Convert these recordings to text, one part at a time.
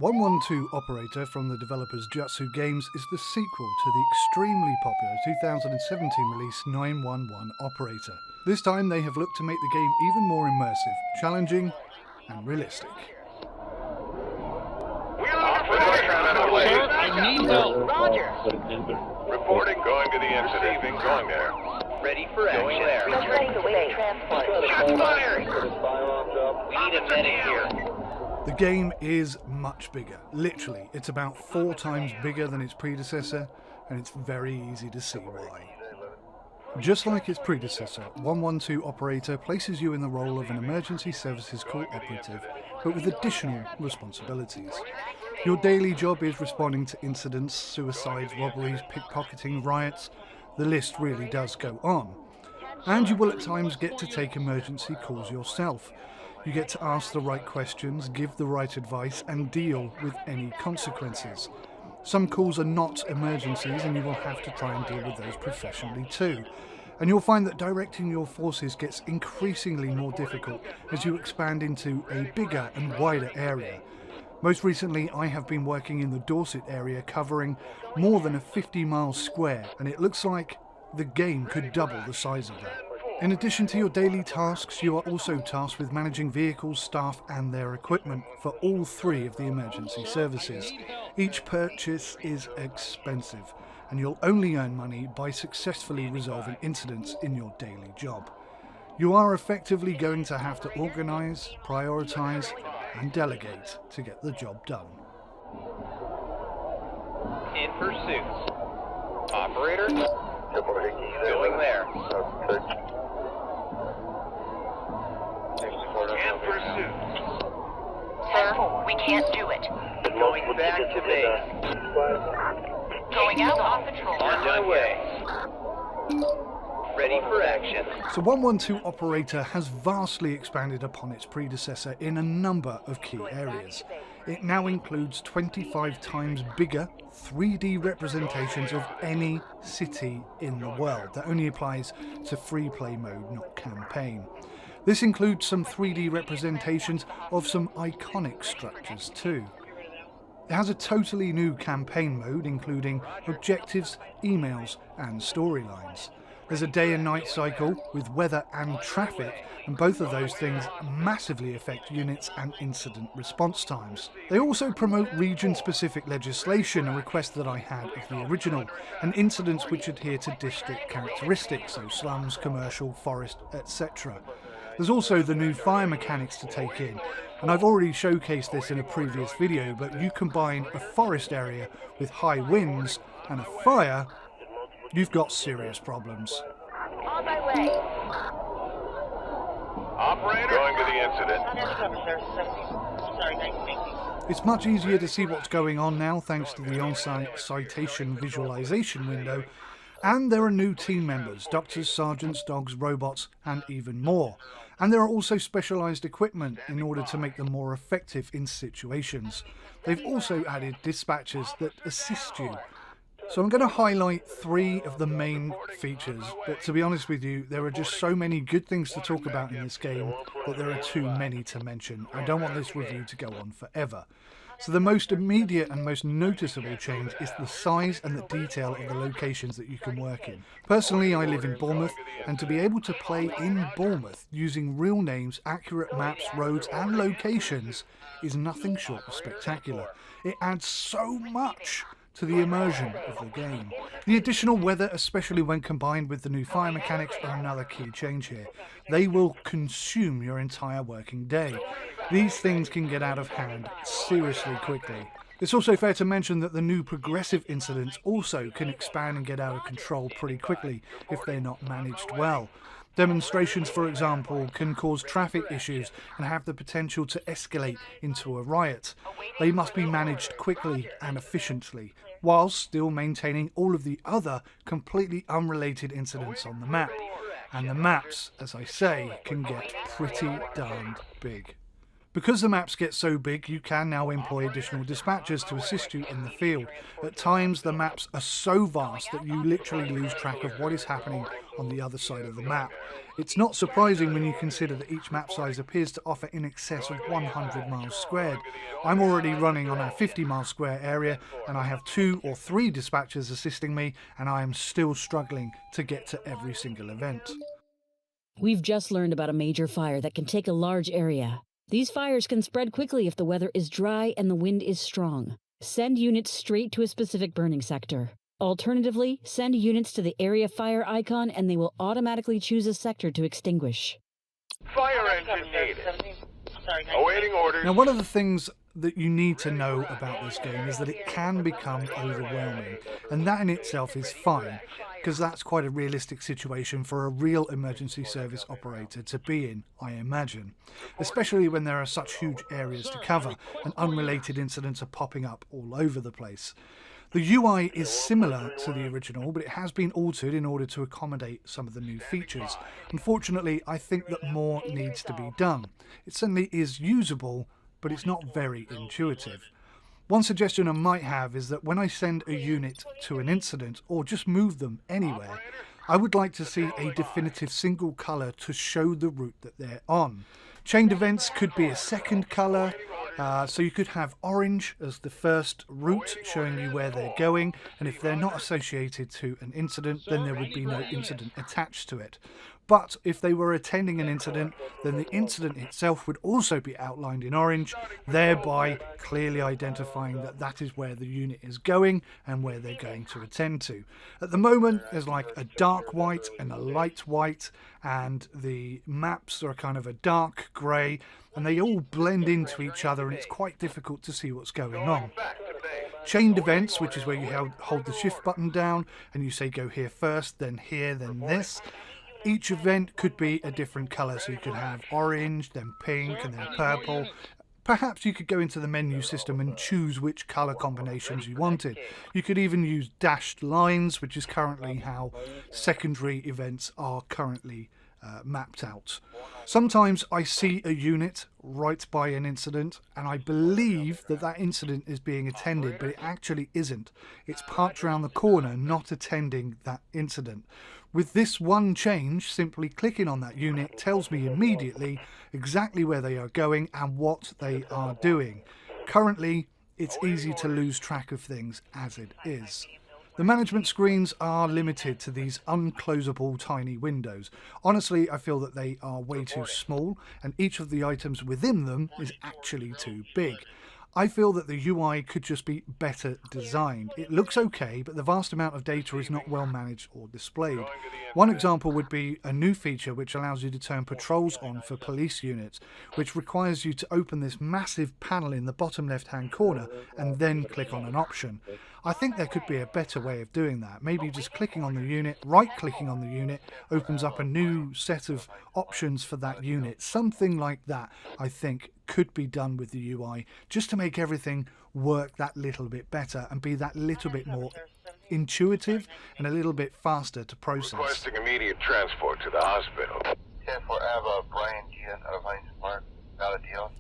112 Operator from the developers Jutsu Games is the sequel to the extremely popular 2017 release 911 Operator. This time they have looked to make the game even more immersive, challenging and realistic. I need help. Roger. Reporting, going to the incident. Going there. Ready for action. Going there. Returning to base. Transport. Shots fired! We need a medic here. The game is much bigger. Literally, it's about 4 times bigger than its predecessor, and it's very easy to see why. Just like its predecessor, 112 Operator places you in the role of an emergency services call operative, but with additional responsibilities. Your daily job is responding to incidents, suicides, robberies, pickpocketing, riots. The list really does go on. And you will at times get to take emergency calls yourself. You get to ask the right questions, give the right advice, and deal with any consequences. Some calls are not emergencies, and you will have to try and deal with those professionally too. And you'll find that directing your forces gets increasingly more difficult as you expand into a bigger and wider area. Most recently, I have been working in the Dorset area, covering more than a 50-mile square, and it looks like the game could double the size of that. In addition to your daily tasks, you are also tasked with managing vehicles, staff and their equipment for all 3 of the emergency services. Each purchase is expensive, and you'll only earn money by successfully resolving incidents in your daily job. You are effectively going to have to organise, prioritise and delegate to get the job done. In pursuit. Operator. Going there. In pursuit. Sir, we can't do it. Going back to base. Going out on patrol. On my way. Ready for action. So 112 Operator has vastly expanded upon its predecessor in a number of key areas. It now includes 25 times bigger 3D representations of any city in the world. That only applies to free play mode, not campaign. This includes some 3D representations of some iconic structures too. It has a totally new campaign mode, including objectives, emails and storylines. There's a day and night cycle with weather and traffic, and both of those things massively affect units and incident response times. They also promote region-specific legislation, a request that I had of the original, and incidents which adhere to district characteristics, so slums, commercial, forest, etc. There's also the new fire mechanics to take in, and I've already showcased this in a previous video, but you combine a forest area with high winds and a fire, you've got serious problems. On my way. Operator, going to the incident. It's much easier to see what's going on now thanks to the on-site citation visualization window, and there are new team members, doctors, sergeants, dogs, robots, and even more. And there are also specialised equipment in order to make them more effective in situations. They've also added dispatchers that assist you. So I'm going to highlight 3 of the main features, but to be honest with you, there are just so many good things to talk about in this game that there are too many to mention. I don't want this review to go on forever. So the most immediate and most noticeable change is the size and the detail of the locations that you can work in. Personally, I live in Bournemouth, and to be able to play in Bournemouth using real names, accurate maps, roads and locations is nothing short of spectacular. It adds so much to the immersion of the game. The additional weather, especially when combined with the new fire mechanics, are another key change here. They will consume your entire working day. These things can get out of hand seriously quickly. It's also fair to mention that the new progressive incidents also can expand and get out of control pretty quickly if they're not managed well. Demonstrations, for example, can cause traffic issues and have the potential to escalate into a riot. They must be managed quickly and efficiently, whilst still maintaining all of the other completely unrelated incidents on the map. And the maps, as I say, can get pretty darned big. Because the maps get so big, you can now employ additional dispatchers to assist you in the field. At times, the maps are so vast that you literally lose track of what is happening on the other side of the map. It's not surprising when you consider that each map size appears to offer in excess of 100 miles squared. I'm already running on a 50 mile square area, and I have 2 or 3 dispatchers assisting me, and I am still struggling to get to every single event. We've just learned about a major fire that can take a large area. These fires can spread quickly if the weather is dry and the wind is strong. Send units straight to a specific burning sector. Alternatively, send units to the area fire icon and they will automatically choose a sector to extinguish. Fire engine needed. Awaiting orders. Now, one of the things that you need to know about this game is that it can become overwhelming, and that in itself is fine, because that's quite a realistic situation for a real emergency service operator to be in, I imagine, especially when there are such huge areas to cover and unrelated incidents are popping up all over the place. The UI is similar to the original, but it has been altered in order to accommodate some of the new features. Unfortunately, I think that more needs to be done. It certainly is usable, but it's not very intuitive. One suggestion I might have is that when I send a unit to an incident, or just move them anywhere, I would like to see a definitive single colour to show the route that they're on. Chained events could be a second colour, so you could have orange as the first route showing you where they're going, and if they're not associated to an incident, then there would be no incident attached to it. But if they were attending an incident, then the incident itself would also be outlined in orange, thereby clearly identifying that that is where the unit is going and where they're going to attend to. At the moment, there's like a dark white and a light white, and the maps are kind of a dark grey, and they all blend into each other, and it's quite difficult to see what's going on. Chained events, which is where you hold the shift button down and you say go here first, then here, then this. Each event could be a different colour, so you could have orange, then pink, and then purple. Perhaps you could go into the menu system and choose which colour combinations you wanted. You could even use dashed lines, which is currently how secondary events are currently mapped out. Sometimes I see a unit right by an incident and I believe that that incident is being attended, but it actually isn't. It's parked around the corner, not attending that incident. With this one change, simply clicking on that unit tells me immediately exactly where they are going and what they are doing. Currently, it's easy to lose track of things as it is. The management screens are limited to these unclosable tiny windows. Honestly, I feel that they are way too small, and each of the items within them is actually too big. I feel that the UI could just be better designed. It looks okay, but the vast amount of data is not well managed or displayed. One example would be a new feature which allows you to turn patrols on for police units, which requires you to open this massive panel in the bottom left-hand corner and then click on an option. I think there could be a better way of doing that. Maybe just clicking on the unit, right-clicking on the unit, opens up a new set of options for that unit. Something like that, I think, could be done with the UI, just to make everything work that little bit better and be that little bit more intuitive and a little bit faster to process. Requesting immediate transport to the hospital. 10-4 Ava, Brian Gian, out of Heinz Park.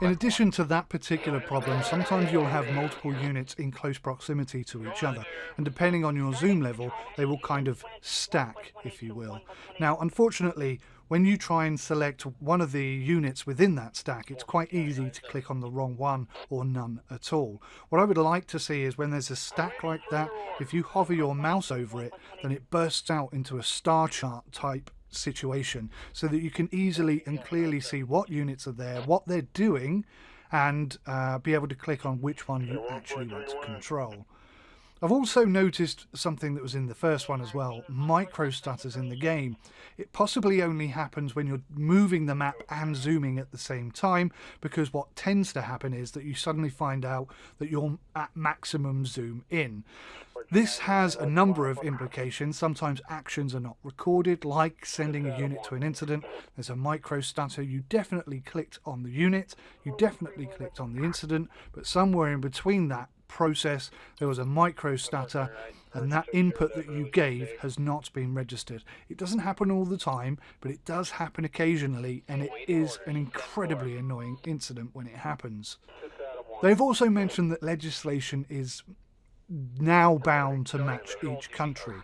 In addition to that particular problem, sometimes you'll have multiple units in close proximity to each other, and depending on your zoom level, they will kind of stack, if you will. Now, unfortunately, when you try and select one of the units within that stack, it's quite easy to click on the wrong one or none at all. What I would like to see is when there's a stack like that, if you hover your mouse over it, then it bursts out into a star chart type situation, so that you can easily and clearly see what units are there, what they're doing, and be able to click on which one you actually want to control. I've also noticed something that was in the first one as well, micro stutters in the game. It possibly only happens when you're moving the map and zooming at the same time, because what tends to happen is that you suddenly find out that you're at maximum zoom in. This has a number of implications. Sometimes actions are not recorded, like sending a unit to an incident. There's a micro stutter. You definitely clicked on the unit, you definitely clicked on the incident, but somewhere in between that process there was a micro stutter, and that input that you gave has not been registered. It doesn't happen all the time, but it does happen occasionally, and it is an incredibly annoying incident when it happens. They've also mentioned that legislation is now bound to match each country.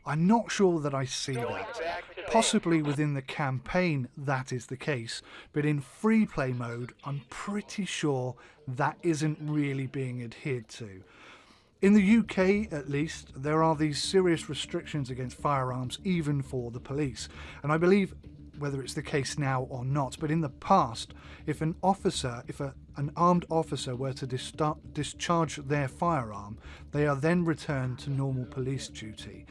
I'm not sure that I see that. Possibly within the campaign that is the case, but in free play mode I'm pretty sure that isn't really being adhered to. In the UK, at least, there are these serious restrictions against firearms even for the police, and I believe, whether it's the case now or not, but in the past, if an armed officer were to discharge their firearm, they are then returned to normal police duty.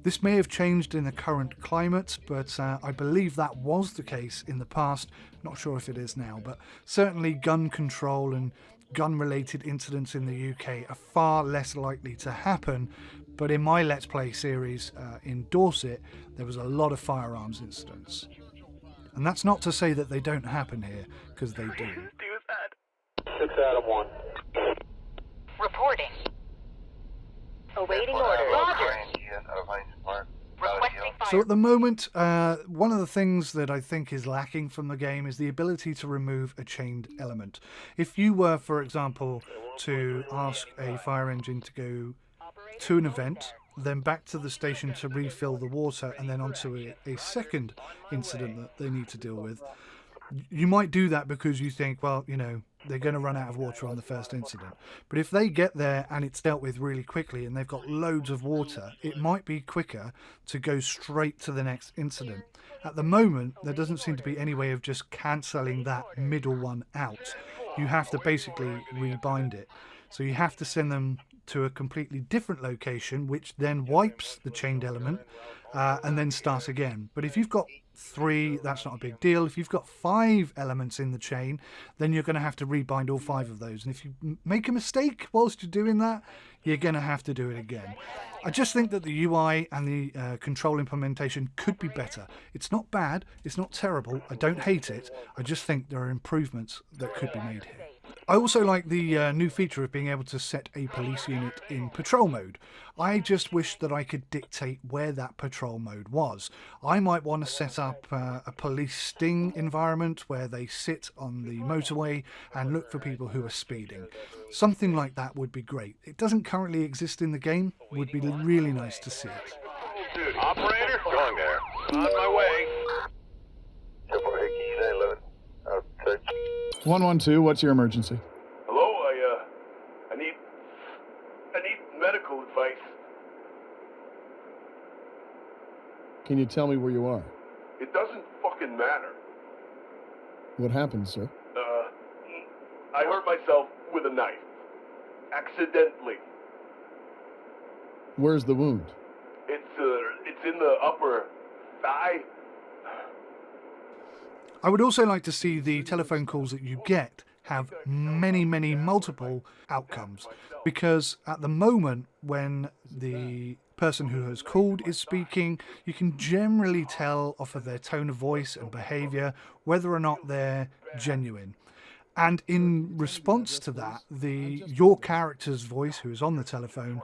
This may have changed in the current climate, but I believe that was the case in the past. Not sure if it is now, but certainly gun control and gun-related incidents in the UK are far less likely to happen. But in my Let's Play series in Dorset, there was a lot of firearms incidents. And that's not to say that they don't happen here, because they do. 6 out of 1. Reporting. Awaiting Airport orders. Ave, Roger. Brian Gian of Heinz Park. Requesting fire. So at the moment, one of the things that I think is lacking from the game is the ability to remove a chained element. If you were, for example, to ask a fire engine to go to an event, then back to the station to refill the water, and then onto a second incident that they need to deal with, you might do that because you think, well, you know, they're going to run out of water on the first incident. But if they get there and it's dealt with really quickly and they've got loads of water, it might be quicker to go straight to the next incident. At the moment, there doesn't seem to be any way of just cancelling that middle one out. You have to basically rebind it. So you have to send them to a completely different location, which then wipes the chained element, and then start again. But if you've got 3, that's not a big deal. If you've got 5 elements in the chain, then you're going to have to rebind all 5 of those. And if you make a mistake whilst you're doing that, you're going to have to do it again. I just think that the UI and the control implementation could be better. It's not bad, it's not terrible, I don't hate it, I just think there are improvements that could be made here. I also like the new feature of being able to set a police unit in patrol mode. I just wish that I could dictate where that patrol mode was. I might want to set up a police sting environment where they sit on the motorway and look for people who are speeding. Something like that would be great. It doesn't currently exist in the game. Would be really nice to see it. Operator, going there. On my way. 11. Outside. 112, what's your emergency? Hello, I need medical advice. Can you tell me where you are? It doesn't fucking matter. What happened, sir? I hurt myself with a knife. Accidentally. Where's the wound? It's in the upper thigh. I would also like to see the telephone calls that you get have many multiple outcomes, because at the moment when the person who has called is speaking, you can generally tell off of their tone of voice and behaviour whether or not they're genuine. And in response to that, your character's voice, who is on the telephone,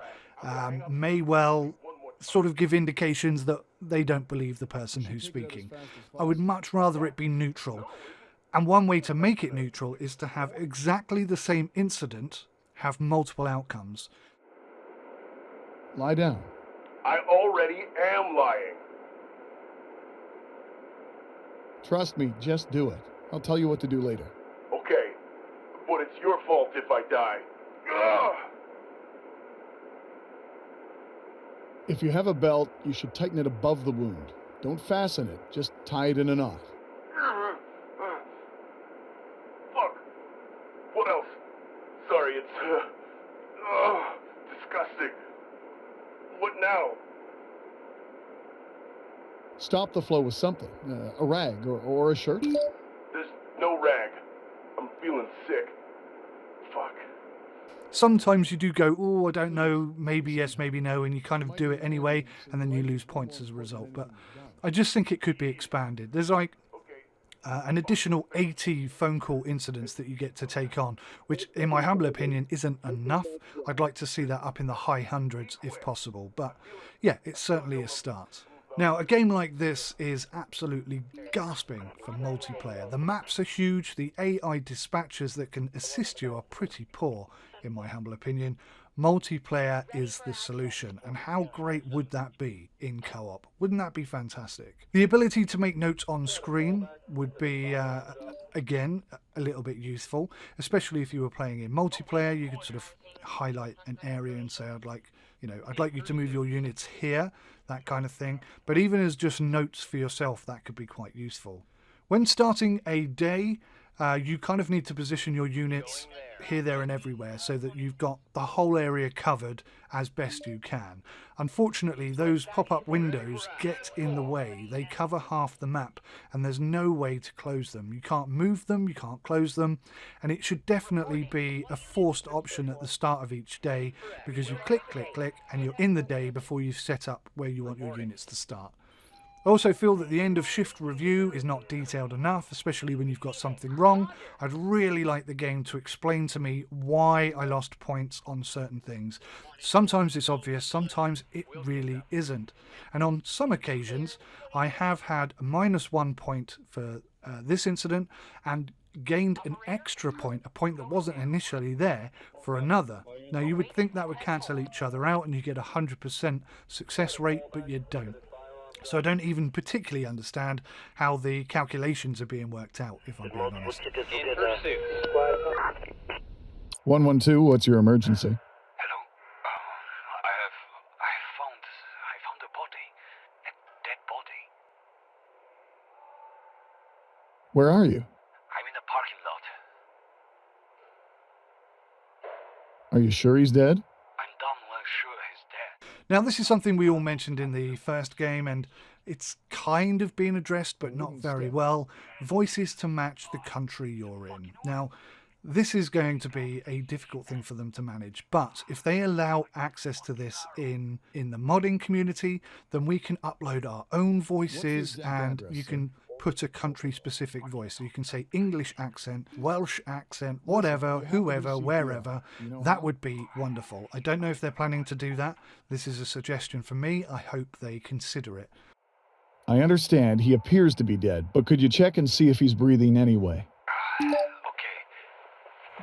may well sort of give indications that they don't believe the person who's speaking. I would much rather it be neutral. And one way to make it neutral is to have exactly the same incident have multiple outcomes. Lie down. I already am lying. Trust me, just do it. I'll tell you what to do later. Okay, but it's your fault if I die. Ugh. If you have a belt, you should tighten it above the wound. Don't fasten it, just tie it in a knot. Fuck. What else? Sorry, it's disgusting. What now? Stop the flow with something. A rag or a shirt. There's no rag. I'm feeling sick. Fuck. Sometimes you do go, oh, I don't know, maybe yes, maybe no, and you kind of do it anyway, and then you lose points as a result. But I just think it could be expanded. There's like an additional 80 phone call incidents that you get to take on, which in my humble opinion isn't enough. I'd like to see that up in the high hundreds if possible. But yeah, it's certainly a start. Now, a game like this is absolutely gasping for multiplayer. The maps are huge, the AI dispatchers that can assist you are pretty poor, in my humble opinion. Multiplayer is the solution, and how great would that be in co-op? Wouldn't that be fantastic? The ability to make notes on screen would be, again, a little bit useful, especially if you were playing in multiplayer. You could sort of highlight an area and say, I'd like you to move your units here, that kind of thing. But even as just notes for yourself, that could be quite useful. When starting a day, you kind of need to position your units here, there and everywhere so that you've got the whole area covered as best you can. Unfortunately, those pop-up windows get in the way. They cover half the map and there's no way to close them. You can't move them, you can't close them, and it should definitely be a forced option at the start of each day, because you click, click, click, and you're in the day before you've set up where you want your units to start. I also feel that the end of shift review is not detailed enough, especially when you've got something wrong. I'd really like the game to explain to me why I lost points on certain things. Sometimes it's obvious, sometimes it really isn't. And on some occasions, I have had a -1 point for this incident and gained an extra point, a point that wasn't initially there, for another. Now, you would think that would cancel each other out and you get a 100% success rate, but you don't. So I don't even particularly understand how the calculations are being worked out, if I'm being honest. 112, what's your emergency? Hello. I found a body, a dead body. Where are you? I'm in a parking lot. Are you sure he's dead? I'm damn well sure he's dead. Now, this is something we all mentioned in the first game, and it's kind of been addressed, but not very well. Voices to match the country you're in. Now, this is going to be a difficult thing for them to manage, but if they allow access to this in the modding community, then we can upload our own voices, and you can put a country-specific voice. So you can say English accent, Welsh accent, whatever, whoever, wherever. That would be wonderful. I don't know if they're planning to do that. This is a suggestion for me. I hope they consider it. I understand he appears to be dead, but could you check and see if he's breathing anyway? Okay.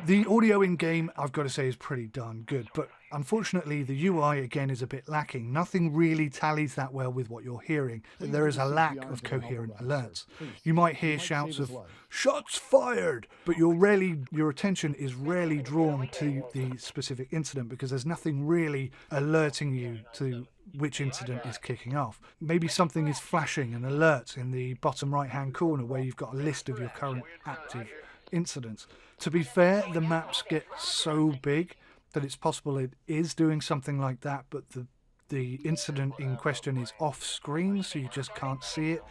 The audio in-game, I've got to say, is pretty darn good, but unfortunately the UI again is a bit lacking. Nothing really tallies that well with what you're hearing. There is a lack of coherent alerts. You might hear shouts of "shots fired," but your attention is rarely drawn to the specific incident because there's nothing really alerting you to which incident is kicking off. Maybe something is flashing an alert in the bottom right hand corner where you've got a list of your current active incidents. To be fair, the maps get so big that it's possible it is doing something like that, but the incident in question is off screen, so you just can't see it.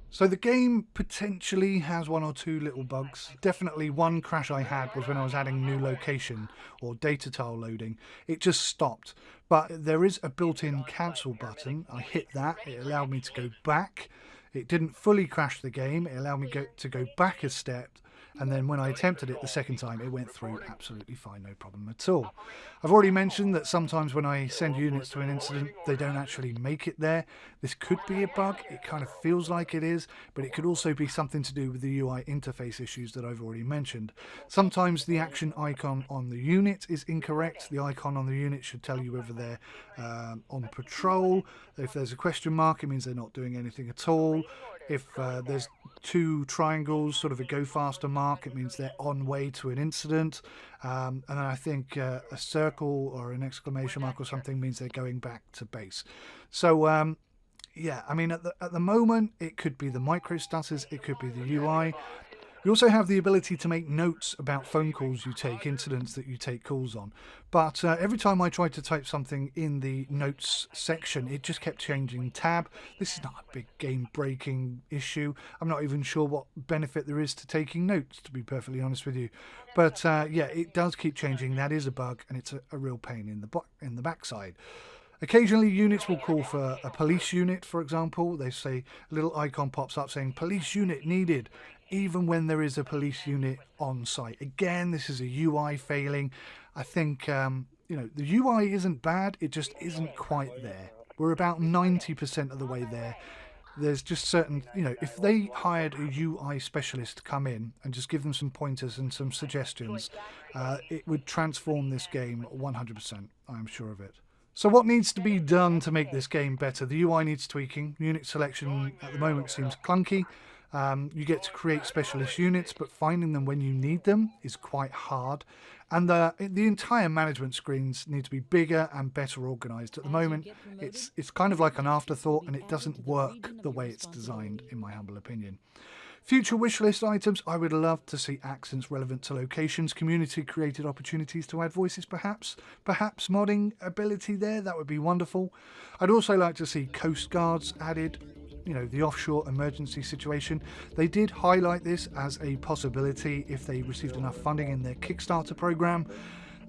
So the game potentially has one or two little bugs. Definitely one crash I had was when I was adding new location or data tile loading. It just stopped. But there is a built-in cancel button. I hit that. It allowed me to go back. It didn't fully crash the game. It allowed me to go back a step. And then when I attempted it the second time, it went through absolutely fine, no problem at all. I've already mentioned that sometimes when I send units to an incident, they don't actually make it there. This could be a bug. It kind of feels like it is, but it could also be something to do with the UI interface issues that I've already mentioned. Sometimes the action icon on the unit is incorrect. The icon on the unit should tell you whether they're on patrol. If there's a question mark, it means they're not doing anything at all. If there's two triangles, sort of a go faster mark, it means they're on way to an incident. And then I think a circle or an exclamation mark or something means they're going back to base. So, yeah, I mean, at the moment, it could be the micro stutters, it could be the UI. You also have the ability to make notes about phone calls you take, incidents that you take calls on. But every time I tried to type something in the notes section, it just kept changing tab. This is not a big game-breaking issue. I'm not even sure what benefit there is to taking notes, to be perfectly honest with you. But yeah, it does keep changing. That is a bug, and it's a real pain in the backside. Occasionally, units will call for a police unit, for example. They say a little icon pops up saying police unit needed, even when there is a police unit on site. Again, this is a UI failing. I think you know, the UI isn't bad, it just isn't quite there. We're about 90% of the way there. There's just certain, you know, if they hired a UI specialist to come in and just give them some pointers and some suggestions, it would transform this game 100%. I'm sure of it. So what needs to be done to make this game better? The UI needs tweaking. Unit selection at the moment seems clunky. You get to create specialist units, but finding them when you need them is quite hard. And the entire management screens need to be bigger and better organised. At the moment, it's kind of like an afterthought, and it doesn't work the way it's designed, in my humble opinion. Future wishlist items, I would love to see accents relevant to locations, community-created opportunities to add voices perhaps modding ability there, that would be wonderful. I'd also like to see coast guards added, you know, the offshore emergency situation. They did highlight this as a possibility if they received enough funding in their Kickstarter program.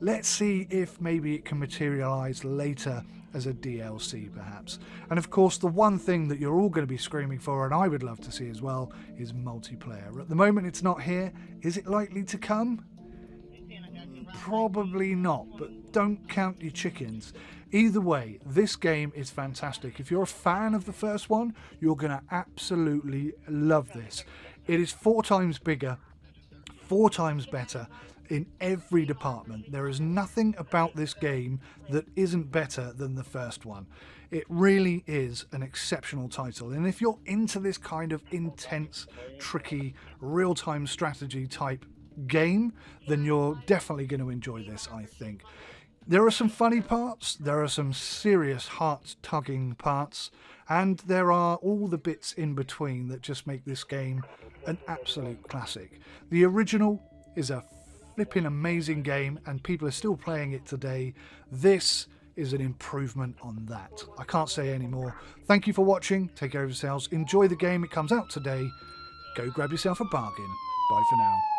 Let's see if maybe it can materialise later as a DLC perhaps. And of course the one thing that you're all going to be screaming for, and I would love to see as well, is multiplayer. At the moment it's not here. Is it likely to come? Probably not, but don't count your chickens. Either way, this game is fantastic. If you're a fan of the first one, you're going to absolutely love this. It is 4 times bigger, 4 times better in every department. There is nothing about this game that isn't better than the first one. It really is an exceptional title. And if you're into this kind of intense, tricky, real-time strategy type game, then you're definitely going to enjoy this, I think. There are some funny parts, there are some serious heart-tugging parts, and there are all the bits in between that just make this game an absolute classic. The original is a flipping amazing game, and people are still playing it today. This is an improvement on that. I can't say any more. Thank you for watching. Take care of yourselves. Enjoy the game. It comes out today. Go grab yourself a bargain. Bye for now.